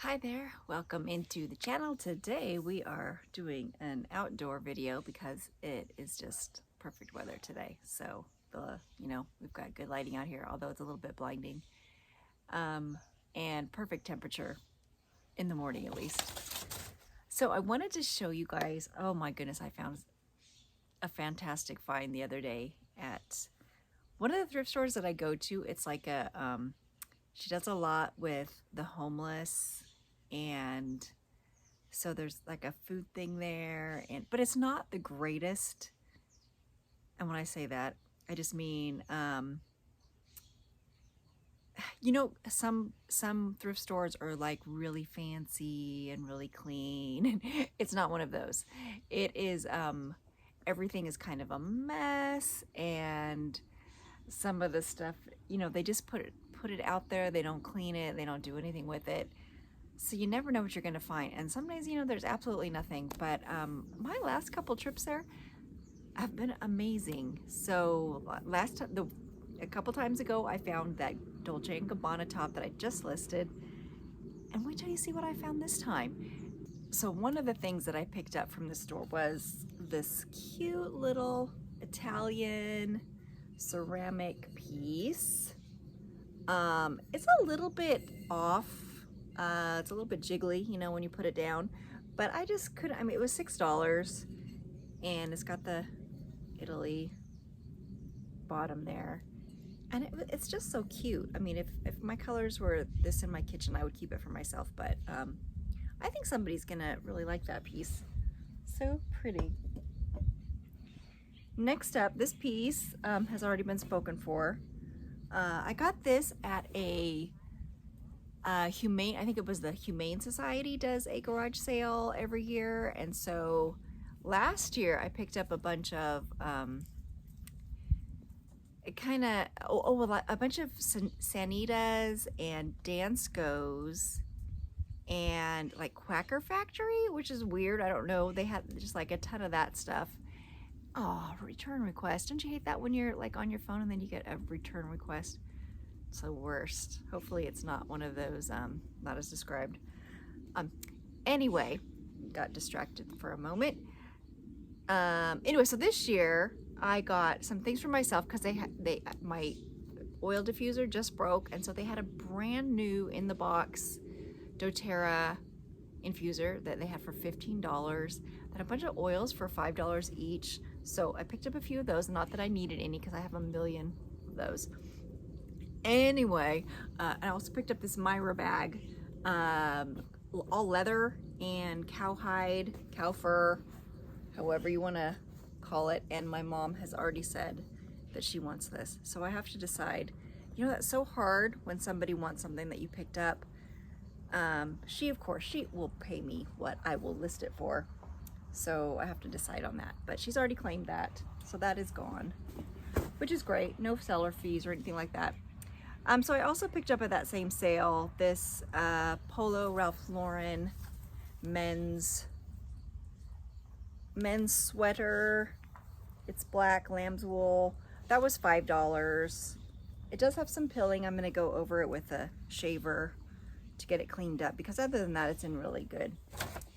Hi there, welcome into the channel. Today we are doing an outdoor video because it is just perfect weather today. So we've got good lighting out here, although it's a little bit blinding. And perfect temperature in the morning at least. So I wanted to show you guys, oh my goodness, I found a fantastic find the other day at one of the thrift stores that I go to. It's like she does a lot with the homeless, and so there's like a food thing there, but it's not the greatest. And when I say that, I just mean, some thrift stores are like really fancy and really clean. It's not one of those. It is, everything is kind of a mess, and some of the stuff, they just put it out there. They don't clean it. They don't do anything with it. So you never know what you're going to find. And some days, there's absolutely nothing. But my last couple trips there have been amazing. So a couple times ago, I found that Dolce & Gabbana top that I just listed. And wait till you see what I found this time. So one of the things that I picked up from the store was this cute little Italian ceramic piece. It's a little bit off. It's a little bit jiggly, when you put it down, but I just couldn't. I mean, it was $6, and it's got the Italy bottom there, and it's just so cute. I mean, if my colors were this in my kitchen, I would keep it for myself, but I think somebody's gonna really like that piece. So pretty. Next up, this piece has already been spoken for. I got this at a Humane, I think it was the Humane Society does a garage sale every year. And so last year I picked up a bunch of a bunch of Sanitas and Danskos and like Quacker Factory, which is weird. I don't know. They had just like a ton of that stuff. Oh, return request. Don't you hate that when you're like on your phone and then you get a return request? It's the worst. Hopefully it's not one of those, not as described. Anyway, got distracted for a moment. Anyway, so this year I got some things for myself because my oil diffuser just broke, and so they had a brand new in the box doTERRA infuser that they had for $15, then a bunch of oils for $5 each. So I picked up a few of those, not that I needed any because I have a million of those. Anyway, I also picked up this Myra bag, all leather and cowhide, cow fur, however you want to call it. And my mom has already said that she wants this. So I have to decide. That's so hard when somebody wants something that you picked up. She will pay me what I will list it for. So I have to decide on that. But she's already claimed that. So that is gone, which is great. No seller fees or anything like that. So I also picked up at that same sale this Polo Ralph Lauren men's sweater. It's black, lamb's wool. That was $5. It does have some pilling. I'm going to go over it with a shaver to get it cleaned up, because other than that, it's in really good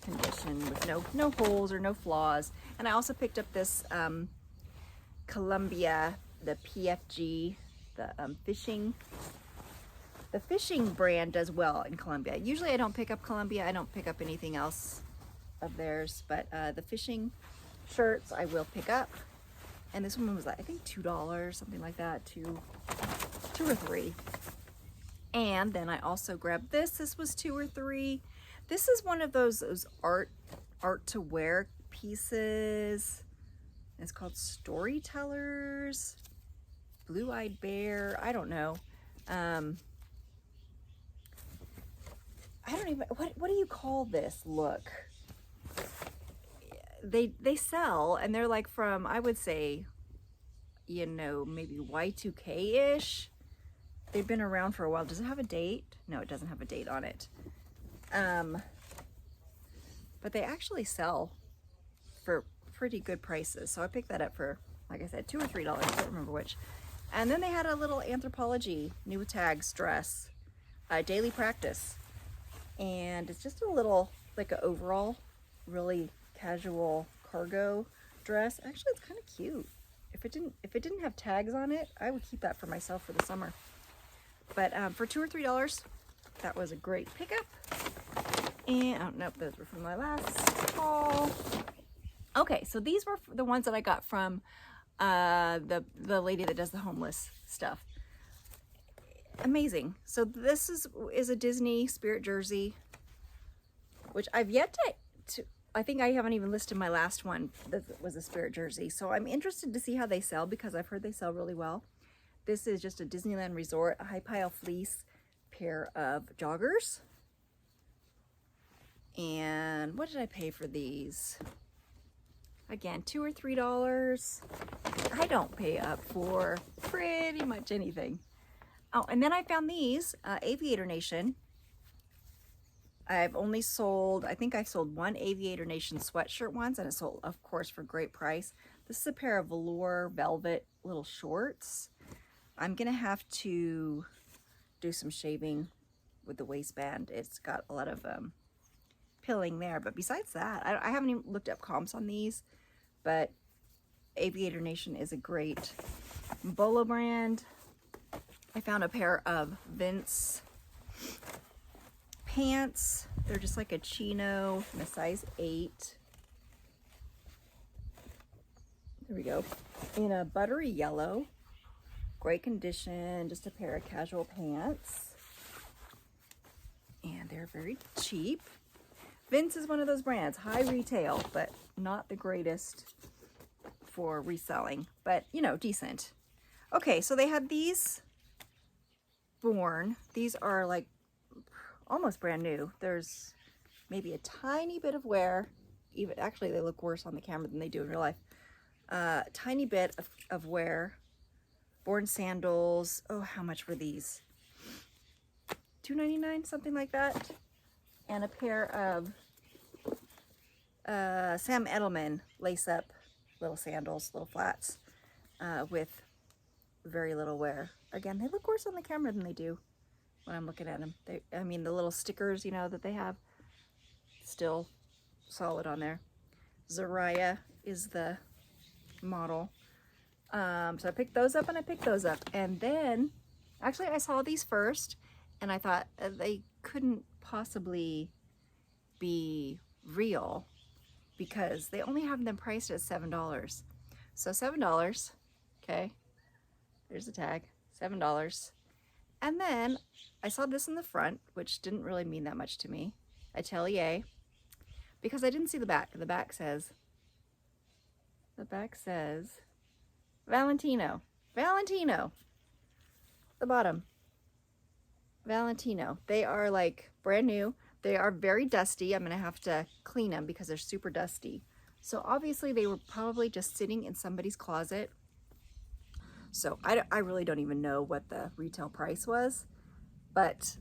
condition with no holes or no flaws. And I also picked up this Columbia, the PFG. The fishing brand does well in Columbia. Usually I don't pick up Columbia. I don't pick up anything else of theirs, but the fishing shirts I will pick up. And this one was like, I think $2, something like that, two or three. And then I also grabbed this. This was $2 or $3. This is one of those art to wear pieces. It's called Storytellers. Blue-eyed bear. I don't know. I don't even, what do you call this look? They sell, and they're like from, I would say, maybe Y2K-ish. They've been around for a while. Does it have a date? No, it doesn't have a date on it. But they actually sell for pretty good prices. So I picked that up for, like I said, $2 or $3. I don't remember which. And then they had a little Anthropologie new tags dress, daily practice. and it's just a little, like an overall, really casual cargo dress. Actually, it's kind of cute. If it didn't have tags on it, I would keep that for myself for the summer. But for $2 or $3, that was a great pickup. And, oh, nope, those were from my last haul. Okay, so these were the ones that I got from the lady that does the homeless stuff. Amazing. So this is a Disney Spirit jersey, which I've yet to I think I haven't even listed my last one that was a Spirit jersey. So I'm interested to see how they sell, because I've heard they sell really well. This is just a Disneyland Resort, a high pile fleece pair of joggers. And what did I pay for these? Again, $2 or $3. I don't pay up for pretty much anything. Oh, and then I found these, Aviator Nation. I've only sold, I think I sold one Aviator Nation sweatshirt once, and it sold, of course, for a great price. This is a pair of velour velvet little shorts. I'm gonna have to do some shaving with the waistband. It's got a lot of pilling there, but besides that, I haven't even looked up comps on these, but Aviator Nation is a great Bolo brand. I found a pair of Vince pants. They're just like a chino in a size 8. There we go. In a buttery yellow. Great condition. Just a pair of casual pants. And they're very cheap. Vince is one of those brands. High retail, but not the greatest for reselling. But, you know, decent. Okay, so they had these Born. These are like almost brand new. There's maybe a tiny bit of wear. Even actually, they look worse on the camera than they do in real life. Tiny bit of wear. Born sandals. Oh, how much were these? $2.99, something like that. And a pair of Sam Edelman lace-up little sandals, little flats, with very little wear. Again, they look worse on the camera than they do when I'm looking at them. I mean, the little stickers, you know, that they have, still solid on there. Zariah is the model. So I picked those up and I picked those up. And then, actually, I saw these first, and I thought they couldn't possibly be real because they only have them priced at $7. So $7, okay, there's the tag, $7. And then I saw this in the front, which didn't really mean that much to me, Atelier, because I didn't see the back. The back says Valentino. Valentino. The bottom. Valentino. They are like brand new. They are very dusty. I'm going to have to clean them because they're super dusty. So obviously they were probably just sitting in somebody's closet. So I really don't even know what the retail price was, but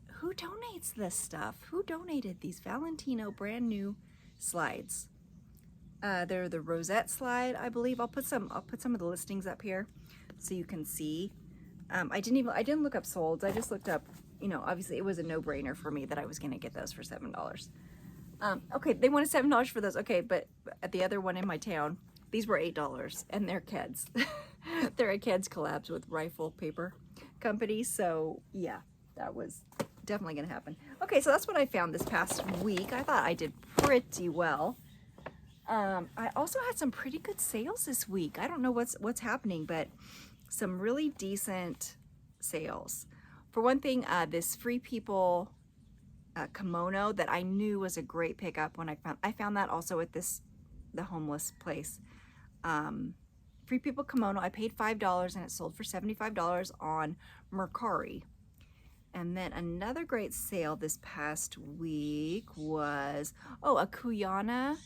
who donates this stuff? Who donated these Valentino brand new slides? They're the rosette slide, I believe. I'll put some of the listings up here so you can see. I didn't look up solds. I just looked up, you know, obviously it was a no-brainer for me that I was going to get those for $7. Okay, they wanted $7 for those. Okay, but at the other one in my town, these were $8, and they're Keds. They're a Keds collabs with Rifle Paper Company. So yeah, that was definitely going to happen. Okay, so that's what I found this past week. I thought I did pretty well. I also had some pretty good sales this week. I don't know what's happening, but some really decent sales. For one thing, this Free People kimono that I knew was a great pickup when I found that also at the homeless place. Free People kimono, I paid $5 and it sold for $75 on Mercari. And then another great sale this past week was, a Kuyana.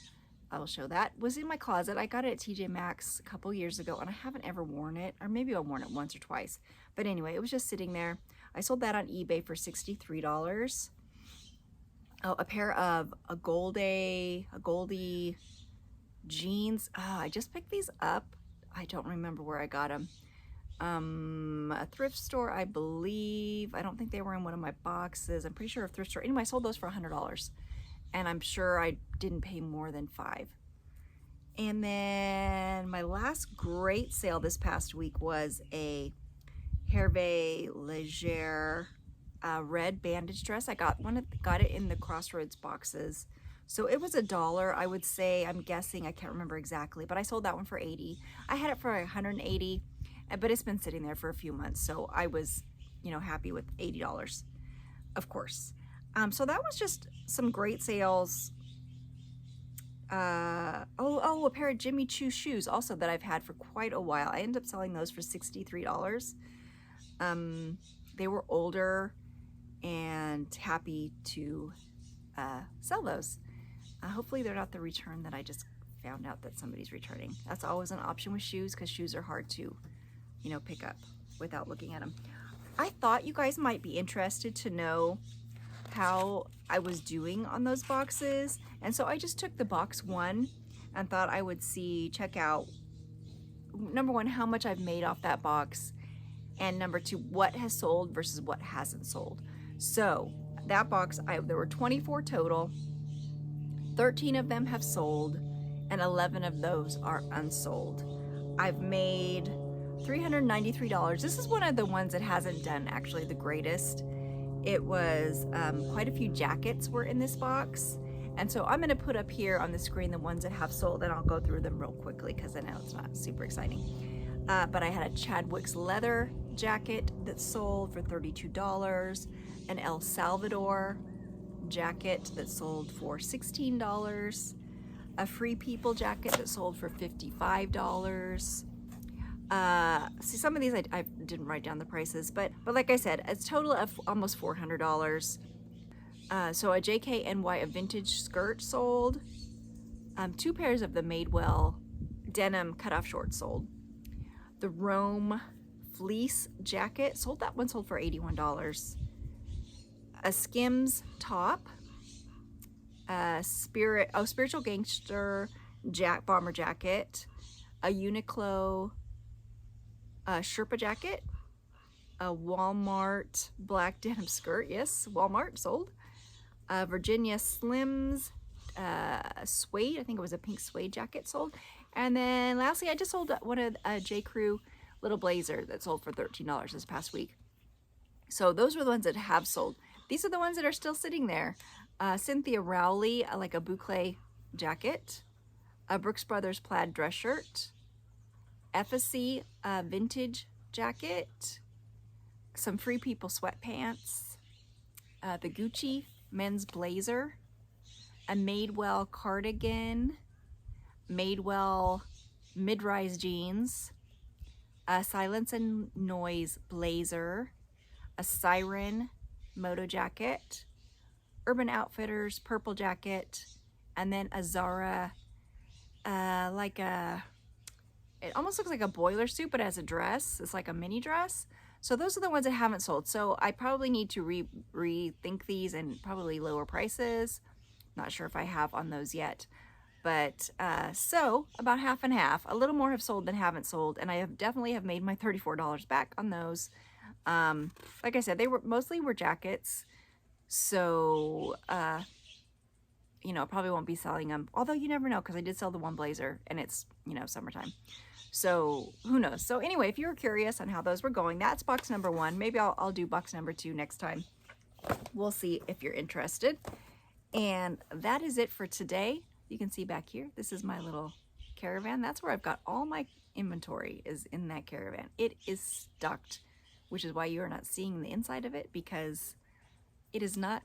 I will show that. Was in my closet. I got it at TJ Maxx a couple years ago and I haven't ever worn it, or maybe I've worn it once or twice. But anyway, it was just sitting there. I sold that on eBay for $63. A pair of a Goldie jeans. I just picked these up. I don't remember where I got them. A thrift store, I believe. I don't think they were in one of my boxes. I'm pretty sure a thrift store. Anyway, I sold those for $100, and I'm sure I didn't pay more than $5. And then my last great sale this past week was a Hervé Leger red bandage dress. I got it in the Crossroads boxes. So it was $1, I would say. I'm guessing, I can't remember exactly, but I sold that one for $80. I had it for $180, but it's been sitting there for a few months, so I was, happy with $80, of course. So that was just some great sales. A pair of Jimmy Choo shoes also that I've had for quite a while. I ended up selling those for $63. They were older, and happy to sell those. Hopefully they're not the return that I just found out that somebody's returning. That's always an option with shoes, because shoes are hard to, pick up without looking at them. I thought you guys might be interested to know how I was doing on those boxes, and so I just took the box 1 and thought I would check out, number 1, how much I've made off that box, and number 2, what has sold versus what hasn't sold. So that box, there were 24 total. 13 of them have sold, and 11 of those are unsold. I've made $393. This is one of the ones that hasn't done actually the greatest. It was quite a few jackets were in this box, and so I'm going to put up here on the screen the ones that have sold, and I'll go through them real quickly because I know it's not super exciting. But I had a Chadwick's leather jacket that sold for $32, an El Salvador jacket that sold for $16, a Free People jacket that sold for $55. See, some of these I didn't write down the prices, but like I said, it's a total of almost $400. So a JKNY, a vintage skirt sold. 2 pairs of the Madewell denim cutoff shorts sold. The Rome fleece jacket sold. That one sold for $81. A Skims top. Spiritual Gangster bomber jacket. A Uniqlo Sherpa jacket. A Walmart black denim skirt. Yes, Walmart sold. Virginia Slims suede. I think it was a pink suede jacket sold. And then lastly, I just sold one of J. Crew little blazer that sold for $13 this past week. So those were the ones that have sold. These are the ones that are still sitting there. Cynthia Rowley, like a boucle jacket. A Brooks Brothers plaid dress shirt. FSC vintage jacket. Some Free People sweatpants. The Gucci men's blazer. A Madewell cardigan. Madewell mid-rise jeans. A Silence and Noise blazer. A Siren moto jacket. Urban Outfitters purple jacket. And then a Zara, it almost looks like a boiler suit, but as a dress. It's like a mini dress. So those are the ones that haven't sold. So I probably need to rethink these and probably lower prices. Not sure if I have on those yet. But so about half and half. A little more have sold than haven't sold, and I definitely have made my $34 back on those. Like I said, they were mostly jackets, so probably won't be selling them. Although you never know, because I did sell the one blazer, and it's summertime, so who knows. So anyway, if you were curious on how those were going, that's box number 1. Maybe I'll do box number 2 next time. We'll see if you're interested. And that is it for today. You can see back here, this is my little caravan. That's where I've got all my inventory, is in that caravan. It is stocked, which is why you're not seeing the inside of it, because it is not,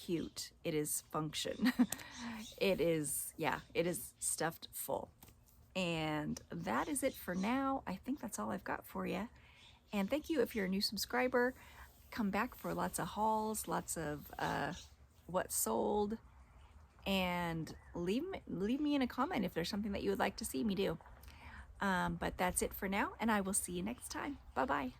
cute. It is function. It is stuffed full. And that is it for now. I think that's all I've got for you. And thank you if you're a new subscriber. Come back for lots of hauls, lots of what sold. And leave me in a comment if there's something that you would like to see me do. But that's it for now, and I will see you next time. Bye-bye.